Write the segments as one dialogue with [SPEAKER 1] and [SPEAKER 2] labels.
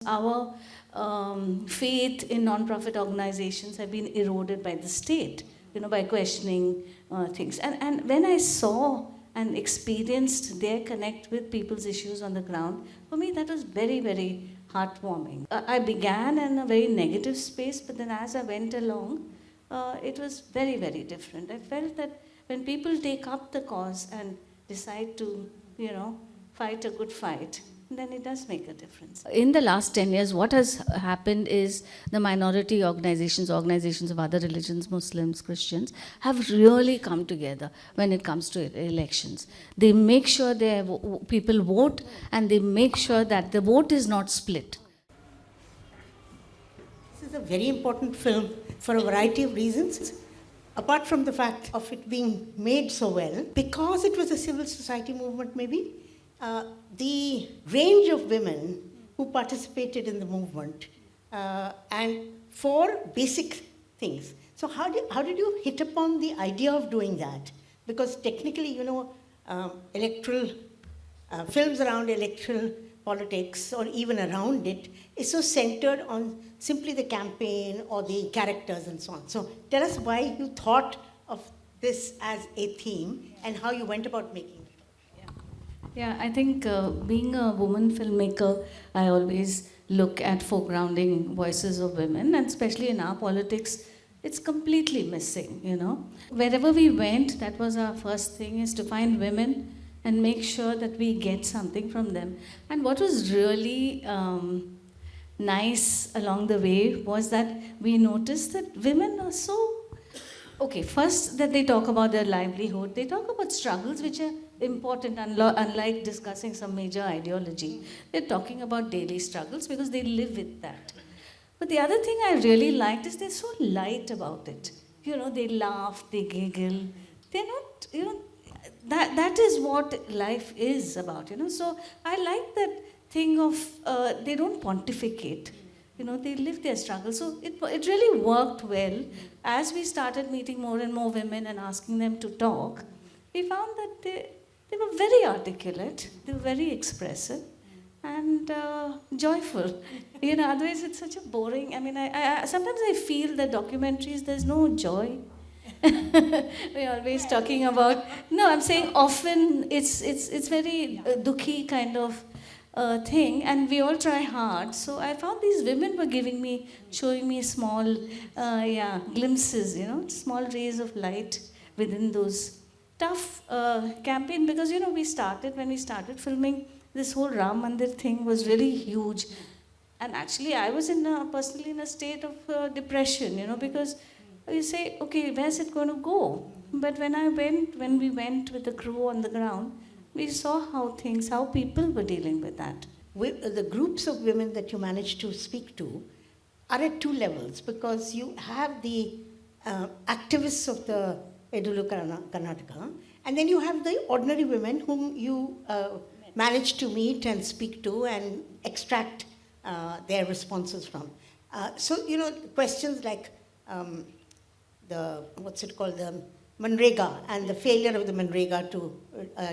[SPEAKER 1] Our faith in non-profit organizations have been eroded by the state, by questioning things. And when I saw and experienced their connect with people's issues on the ground, for me that was very, very heartwarming. I began in a very negative space, but then as I went along, it was very, very different. I felt that when people take up the cause and decide to, fight a good fight, then it does make a difference. In the last 10 years, what has happened is the minority organizations of other religions, Muslims, Christians, have really come together when it comes to elections. They make sure people vote, and they make sure that the vote is not split.
[SPEAKER 2] This is a very important film for a variety of reasons. Apart from the fact of it being made so well, because it was a civil society movement maybe, the range of women who participated in the movement and for basic things. So how did you hit upon the idea of doing that? Because technically, electoral films around electoral politics or even around it is so centered on simply the campaign or the characters and so on. So tell us why you thought of this as a theme and how you went about making it.
[SPEAKER 1] Yeah, I think being a woman filmmaker, I always look at foregrounding voices of women, and especially in our politics, it's completely missing, Wherever we went, that was our first thing, is to find women and make sure that we get something from them. And what was really nice along the way was that we noticed that women are so... Okay, first that they talk about their livelihood, they talk about struggles which are important, unlike discussing some major ideology. They're talking about daily struggles because they live with that. But the other thing I really liked is they're so light about it. They laugh, they giggle. They're not, that is what life is about, So I like that thing of, they don't pontificate. They live their struggle. So it really worked well. As we started meeting more and more women and asking them to talk, we found that they were very articulate, they were very expressive and joyful. Otherwise it's such a boring, I sometimes I feel that documentaries, there's no joy. We're always talking about, no, I'm saying often it's very dukhi kind of thing, and we all try hard. So I found these women were showing me small, glimpses, small rays of light within those tough campaign. Because when we started filming, this whole Ram Mandir thing was really huge, and actually I was personally in a state of depression, because you say, okay, where's it going to go? But when we went with the crew on the ground, we saw how people were dealing with that.
[SPEAKER 2] The groups of women that you managed to speak to are at two levels, because you have the activists of the Edulu Karnataka, and then you have the ordinary women whom you managed to meet and speak to and extract their responses from. So, questions like the Manrega and the failure of the Manrega to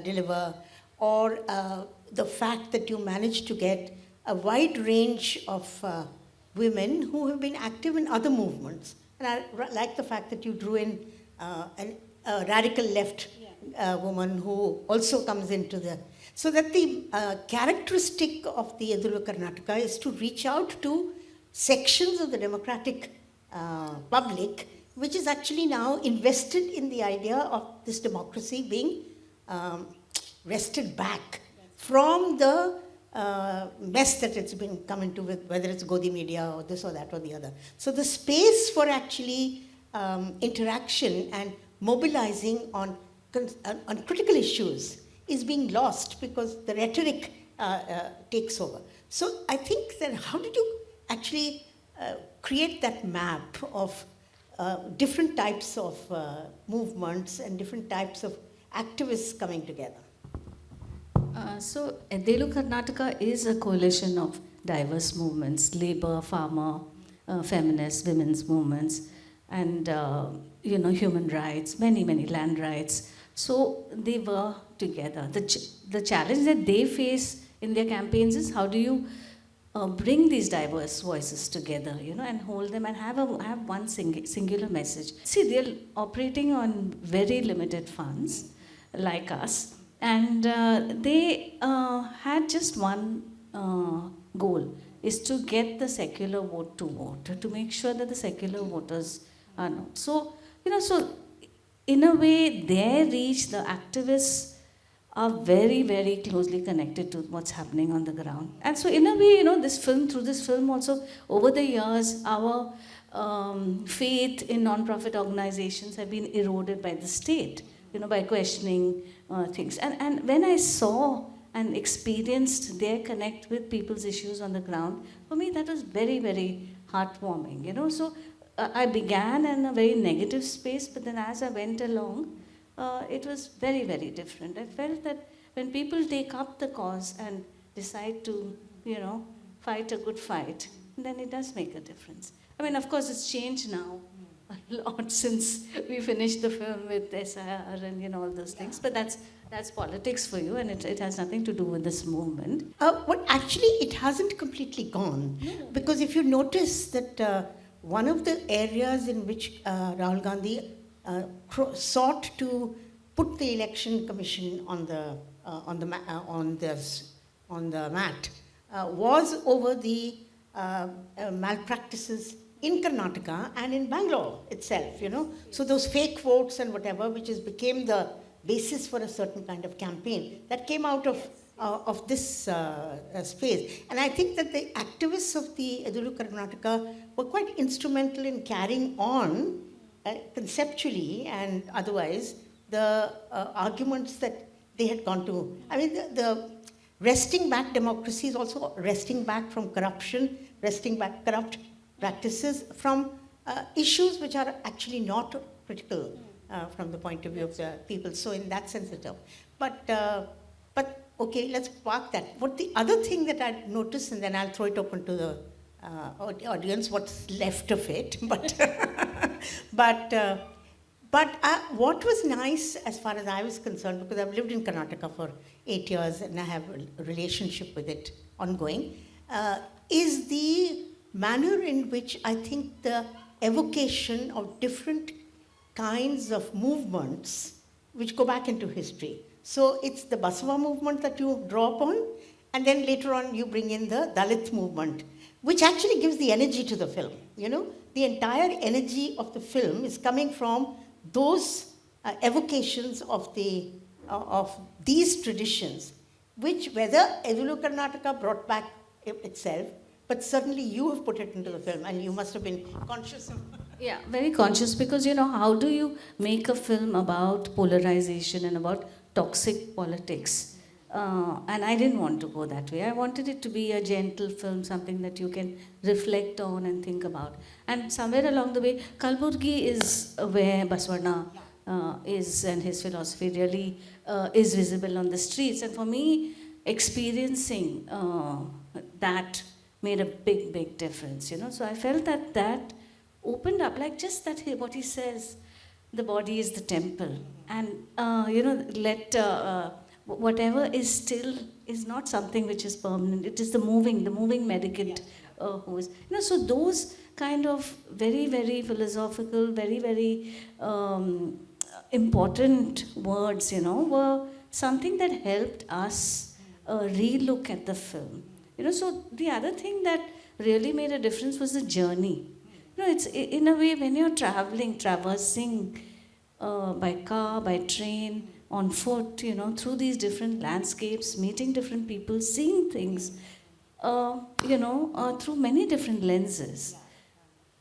[SPEAKER 2] deliver, or the fact that you managed to get a wide range of women who have been active in other movements. And I like the fact that you drew in a radical left woman who also comes into the... So that the characteristic of the Edulu Karnataka is to reach out to sections of the democratic public, which is actually now invested in the idea of this democracy being wrested back from the mess that it's been come into with, whether it's Godi media or this or that or the other. So the space for actually interaction and mobilizing on critical issues is being lost because the rhetoric takes over. So I think that how did you actually create that map of different types of movements and different types of activists coming together?
[SPEAKER 1] So Edelu Karnataka is a coalition of diverse movements, labor, farmer, feminist, women's movements, and human rights, many land rights. So they were together. The challenge that they face in their campaigns is how do you bring these diverse voices together, and hold them and have one singular message. See, they're operating on very limited funds, like us, and they had just one goal: is to get the secular vote to vote, to make sure that the secular voters are not. So, so in a way, their reach, the activists are very, very closely connected to what's happening on the ground. And so, in a way, through this film also, over the years, our faith in non-profit organizations have been eroded by the state, by questioning things. And when I saw and experienced their connect with people's issues on the ground, for me, that was very, very heartwarming, So I began in a very negative space, but then as I went along, it was very, very different. I felt that when people take up the cause and decide to, fight a good fight, then it does make a difference. I mean, of course, it's changed now a lot since we finished the film with SIR and, all those things. But that's politics for you, and it has nothing to do with this movement.
[SPEAKER 2] Well, actually, it hasn't completely gone.
[SPEAKER 1] No.
[SPEAKER 2] Because if you notice that one of the areas in which Rahul Gandhi sought to put the election commission on the mat was over the malpractices in Karnataka and in Bangalore itself, So those fake votes and whatever, which became the basis for a certain kind of campaign that came out of this space. And I think that the activists of the Edulu Karnataka were quite instrumental in carrying on conceptually and otherwise the arguments that they had gone to. I mean, the wresting back democracy is also wresting back from corruption, wresting back corrupt practices, from issues which are actually not critical from the point of view of the people. So in that sense, it's up. But okay, let's park that. What the other thing that I noticed, and then I'll throw it open to the audience, what's left of it. But what was nice, as far as I was concerned, because I've lived in Karnataka for 8 years and I have a relationship with it ongoing, is the manner in which I think the evocation of different kinds of movements which go back into history. So it's the Basava movement that you draw upon, and then later on you bring in the Dalit movement, which actually gives the energy to the film. The entire energy of the film is coming from those evocations of these traditions, which whether Edulu Karnataka brought back itself, but certainly you have put it into the film, and you must have been conscious of.
[SPEAKER 1] Yeah, very conscious, because how do you make a film about polarization and about toxic politics? And I didn't want to go that way. I wanted it to be a gentle film, something that you can reflect on and think about. And somewhere along the way, Kalburgi is where Basavana is, and his philosophy really is visible on the streets. And for me, experiencing that made a big, big difference. So I felt that opened up, like just that what he says, the body is the temple, and let whatever is still is not something which is permanent. It is the moving mendicant who is, so those kind of very, very philosophical, very, very important words, were something that helped us relook at the film. So the other thing that really made a difference was the journey. It's in a way, when you're traversing by car, by train, on foot, through these different landscapes, meeting different people, seeing things, through many different lenses.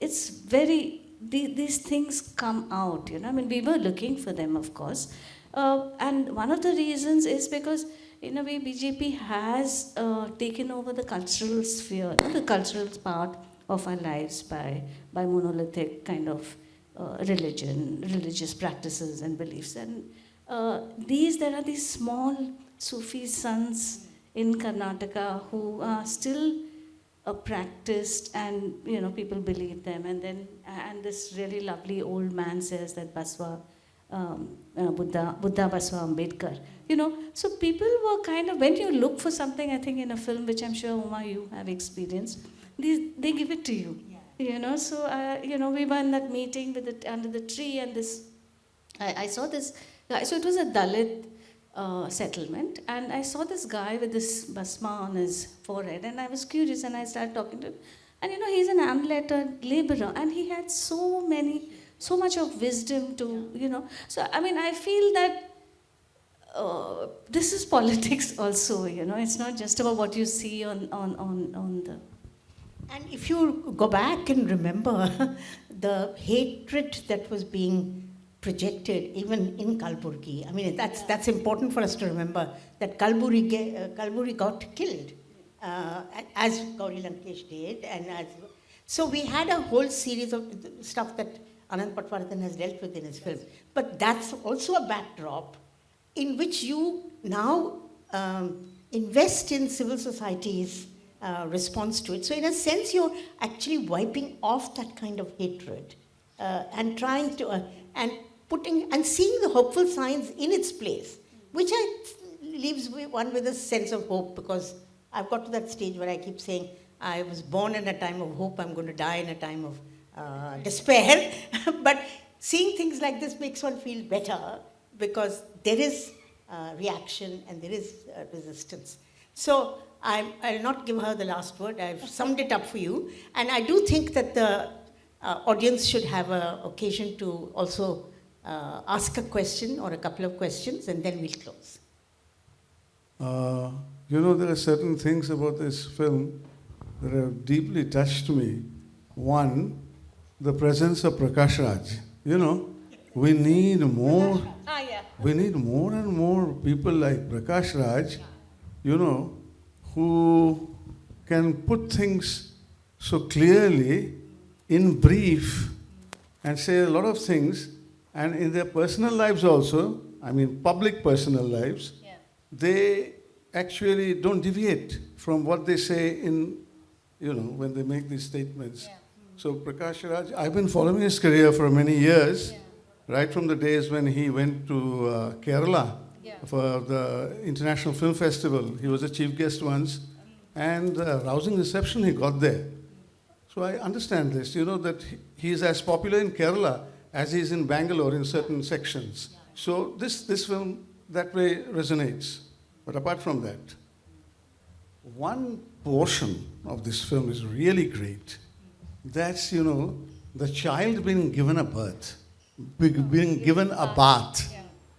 [SPEAKER 1] It's these things come out, I mean, we were looking for them, of course. And one of the reasons is because, in a way, BJP has taken over the cultural sphere, the cultural part of our lives by monolithic kind of religious practices and beliefs. And there are these small Sufi sons in Karnataka who are still practiced, and people believe them. And this really lovely old man says that Basva Buddha Baswa Ambedkar. You know, so people were kind of, when you look for something, I think in a film, which I'm sure, Uma, you have experienced, they give it to you. You know, so, you know, we were in that meeting with under the tree, and I saw this guy. So it was a Dalit settlement, and I saw this guy with this basma on his forehead, and I was curious, and I started talking to him. And you know, he's an unlettered laborer, and he had so much of wisdom to, you know. So I mean, I feel that this is politics also. You know, it's not just about what you see on the.
[SPEAKER 2] And if you go back and remember the hatred that was being projected even in Kalburgi, I mean, that's important for us to remember, that Kalburgi got killed, as Gauri Lankesh did. So we had a whole series of stuff that Anand Patwardhan has dealt with in his films. But that's also a backdrop in which you now invest in civil society's response to it. So in a sense, you're actually wiping off that kind of hatred and trying to, and seeing the hopeful signs in its place, which leaves one with a sense of hope, because I've got to that stage where I keep saying, I was born in a time of hope, I'm going to die in a time of despair. But seeing things like this makes one feel better, because there is reaction and there is resistance. So I'll not give her the last word. I've summed it up for you. And I do think that the audience should have an occasion to also ask a question or a couple of questions, and then we'll close.
[SPEAKER 3] You know, there are certain things about this film that have deeply touched me. One, the presence of Prakash Raj. You know, we need more. We need more and more people like Prakash Raj, you know, who can put things so clearly, in brief, and say a lot of things, and in their personal lives also, I mean public personal lives, they actually don't deviate from what they say in, you know, when they make these statements. So Prakash Raj, I've been following his career for many years, right from the days when he went to Kerala for the International Film Festival. He was a chief guest once, and rousing reception he got there. So I understand this, you know, that he is as popular in Kerala as he is in Bangalore in certain sections. So this film that way resonates. But apart from that, one portion of this film is really great. That's, you know, the child being given a birth, being given a bath.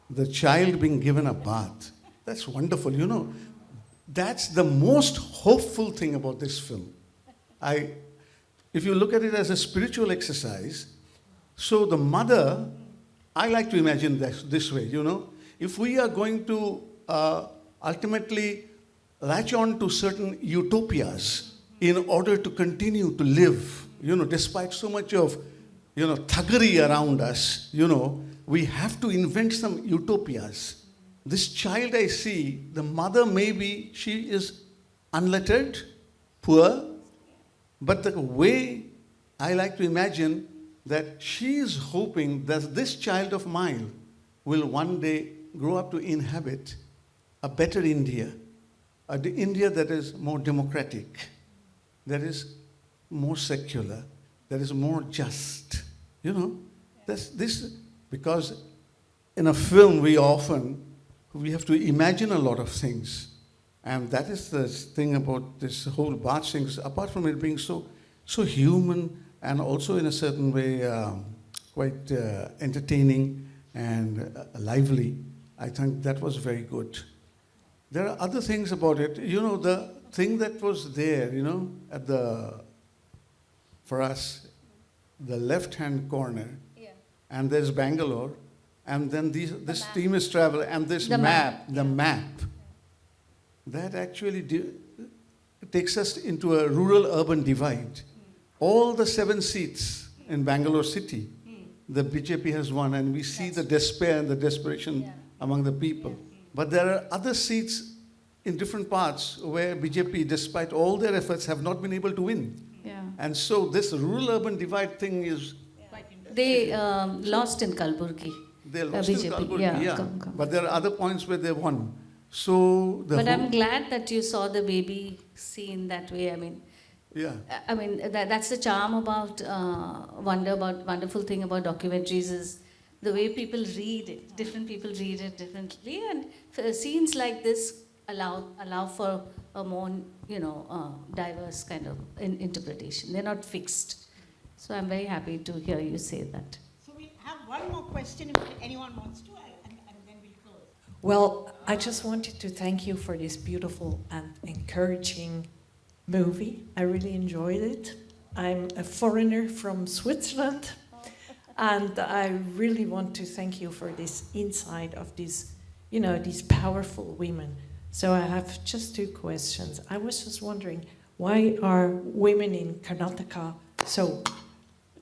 [SPEAKER 3] The child being given a bath. That's wonderful, you know. That's the most hopeful thing about this film. If you look at it as a spiritual exercise, so the mother, I like to imagine this way, you know. If we are going to ultimately latch on to certain utopias in order to continue to live, you know, despite so much of, you know, thuggery around us, you know, we have to invent some utopias. This child I see, the mother maybe, she is unlettered, poor, but the way I like to imagine that she is hoping that this child of mine will one day grow up to inhabit a better India, an India that is more democratic, that is more secular, that is more just. You know, that's this, because in a film we have to imagine a lot of things. And that is the thing about this whole Bach things, apart from it being so human and also in a certain way quite entertaining and lively. I think that was very good. There are other things about it. You know, the thing that was there, you know, for us, the left-hand corner, and there's Bangalore, and then this team is travel, and this the map, that actually takes us into a rural-urban divide. All the 7 seats in Bangalore city, the BJP has won, and we see the despair and the desperation among the people. But there are other seats in different parts where BJP, despite all their efforts, have not been able to win. And so this rural-urban divide thing is...
[SPEAKER 1] They lost in Kalburgi.
[SPEAKER 3] They lost in
[SPEAKER 1] BJP,
[SPEAKER 3] Kalburgi,
[SPEAKER 1] yeah, come.
[SPEAKER 3] but there are other points where they won. So the
[SPEAKER 1] But
[SPEAKER 3] whole,
[SPEAKER 1] I'm glad that you saw the baby scene that way. I mean,
[SPEAKER 3] yeah.
[SPEAKER 1] that's the charm about wonderful thing about documentaries is the way people read it. Different people read it differently, and scenes like this allow for a more diverse kind of interpretation. They're not fixed. So I'm very happy to hear you say that.
[SPEAKER 2] So we have one more question if anyone wants to, and then we'll close.
[SPEAKER 4] Well, I just wanted to thank you for this beautiful and encouraging movie. I really enjoyed it. I'm a foreigner from Switzerland, and I really want to thank you for this insight of these powerful women. So I have just two questions. I was just wondering, why are women in Karnataka so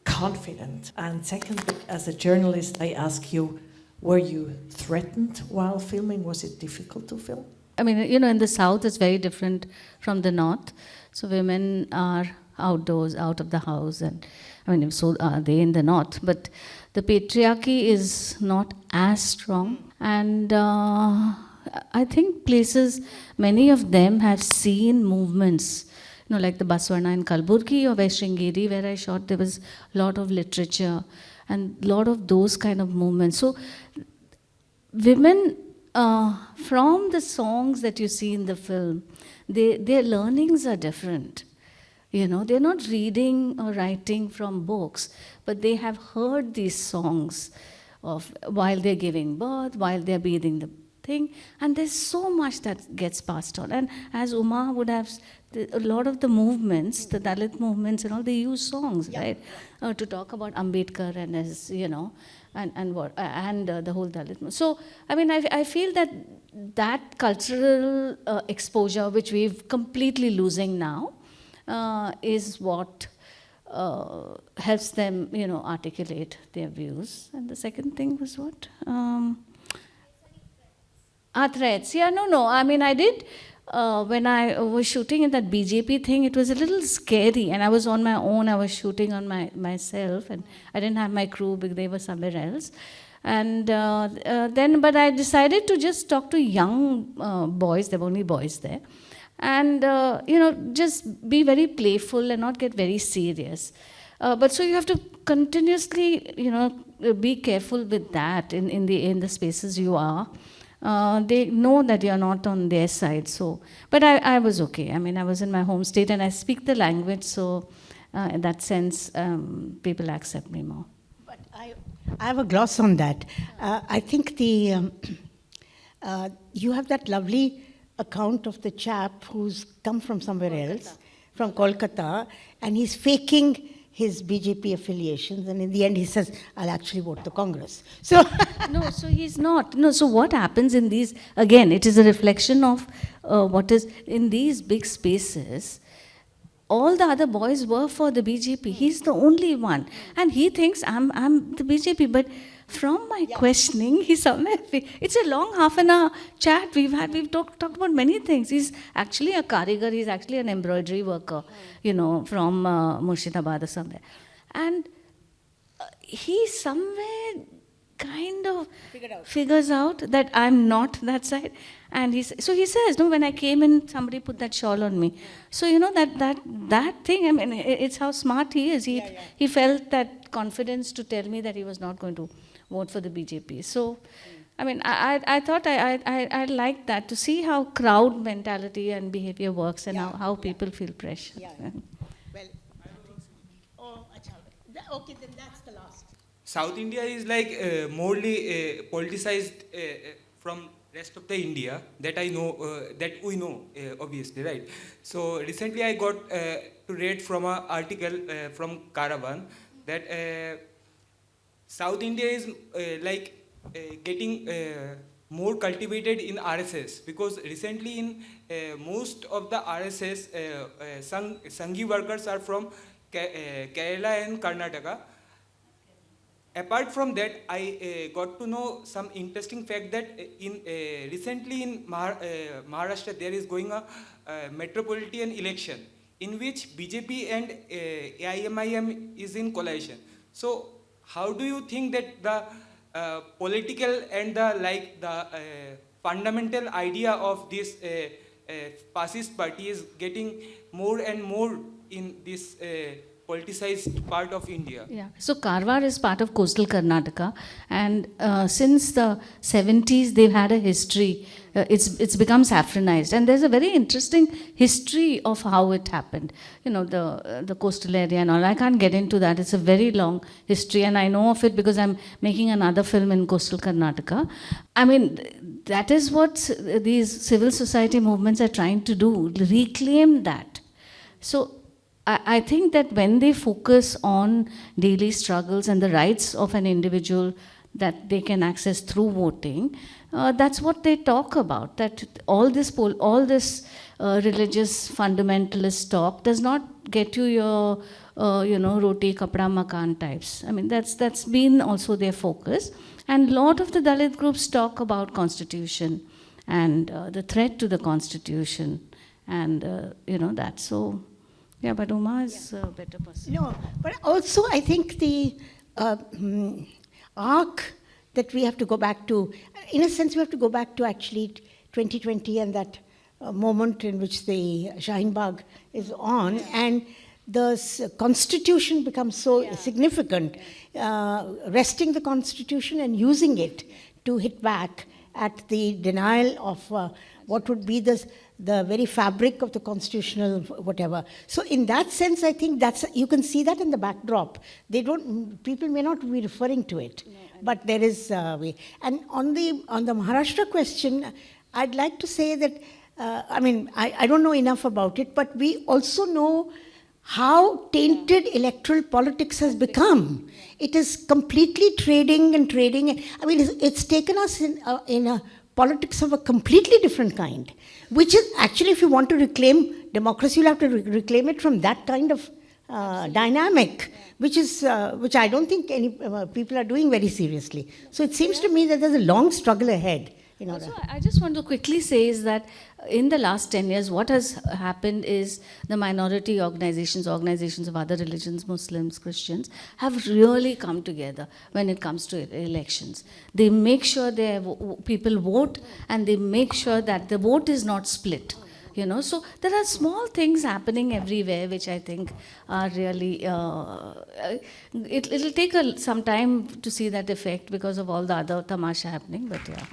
[SPEAKER 4] confident? And secondly, as a journalist, I ask you, were you threatened while filming? Was it difficult to film?
[SPEAKER 1] I mean, in the south it's very different from the north. So women are outdoors, out of the house, and so are they in the north. But the patriarchy is not as strong, and I think many of them have seen movements. Like the Baswarna in Kalburgi or West Sringeri, where I shot, there was a lot of literature and a lot of those kind of movements. So women, from the songs that you see in the film, their learnings are different. They're not reading or writing from books, but they have heard these songs while they're giving birth, while they're bathing the thing, and there's so much that gets passed on. And as Uma would have, a lot of the movements, the Dalit movements and all, they use songs, right, to talk about Ambedkar and his, and the whole Dalit movement. So, I feel that cultural exposure, which we've completely losing now, is what helps them, articulate their views. And the second thing was what? Threats. Yeah, no. I did. When I was shooting in that BJP thing, it was a little scary, and I was on my own. I was shooting on myself, and I didn't have my crew because they were somewhere else. And but I decided to just talk to young boys. There were only boys there, and just be very playful and not get very serious. But so you have to continuously, be careful with that in the spaces you are. They know that you're not on their side. So, but I was okay. I was in my home state and I speak the language, so in that sense, people accept me more.
[SPEAKER 2] But I have a gloss on that. I think you have that lovely account of the chap who's come from somewhere else, from Kolkata, and he's faking his BJP affiliations, and in the end he says, I'll actually vote the Congress. So
[SPEAKER 1] No, so he's not. No, so what happens in these, again, it is a reflection of what is in these big spaces. All the other boys were for the BJP. He's the only one. And he thinks I'm the BJP. But from my questioning, he's somewhere. It's a long half an hour chat we've talked about many things. He's actually a karigar. He's actually an embroidery worker, from Murshidabad or somewhere. And he somewhere kind of figures out that I'm not that side. And he says, no, when I came in, somebody put that shawl on me. So, that thing, it's how smart he is. He felt that confidence to tell me that he was not going to vote for the BJP. So, I thought I liked that, to see how crowd mentality and behavior works and how people feel pressure.
[SPEAKER 2] Well, okay, then that's the last.
[SPEAKER 5] South India is like morely politicized from rest of the India that I know, that we know, obviously, right? So recently I got to read from an article from Caravan that South India is getting more cultivated in RSS, because recently in most of the RSS, Sanghi workers are from Kerala and Karnataka. Apart from that, I got to know some interesting fact that recently in Maharashtra there is going a metropolitan election in which BJP and AIMIM is in coalition. So how do you think that the political and the fundamental idea of this fascist party is getting more and more in this politicized part of India.
[SPEAKER 1] Yeah. So Karwar is part of coastal Karnataka, and since the 70s they've had a history. It's become saffronized, and there's a very interesting history of how it happened. You know, the coastal area and all. I can't get into that. It's a very long history, and I know of it because I'm making another film in coastal Karnataka. I mean, that is what these civil society movements are trying to do: reclaim that. So I think that when they focus on daily struggles and the rights of an individual that they can access through voting, that's what they talk about. That all this religious fundamentalist talk does not get you your roti kapda makan types. I mean, that's been also their focus. And a lot of the Dalit groups talk about constitution and the threat to the constitution, and that. So. Yeah, but Uma is a better person.
[SPEAKER 2] No, but also I think the arc that we have to go back to, in a sense, we have to go back to actually 2020 and that moment in which the Shaheen Bagh is on, and the constitution becomes so significant, wresting the constitution and using it to hit back at the denial of what would be the very fabric of the constitutional whatever. So in that sense, I think you can see that in the backdrop. People may not be referring to it, but there is a way. And on the Maharashtra question, I'd like to say that, I don't know enough about it, but we also know how tainted electoral politics has become. It is completely trading. I mean, it's taken us in a politics of a completely different kind, which is actually, if you want to reclaim democracy, you'll have to reclaim it from that kind of dynamic, which I don't think any people are doing very seriously. So it seems to me that there's a long struggle ahead.
[SPEAKER 1] Also, I just want to quickly say is that in the last 10 years, what has happened is the minority organizations of other religions, Muslims, Christians, have really come together when it comes to elections. They make sure people vote, and they make sure that the vote is not split. So there are small things happening everywhere, which I think are really. It'll take some time to see that effect because of all the other tamasha happening, but yeah.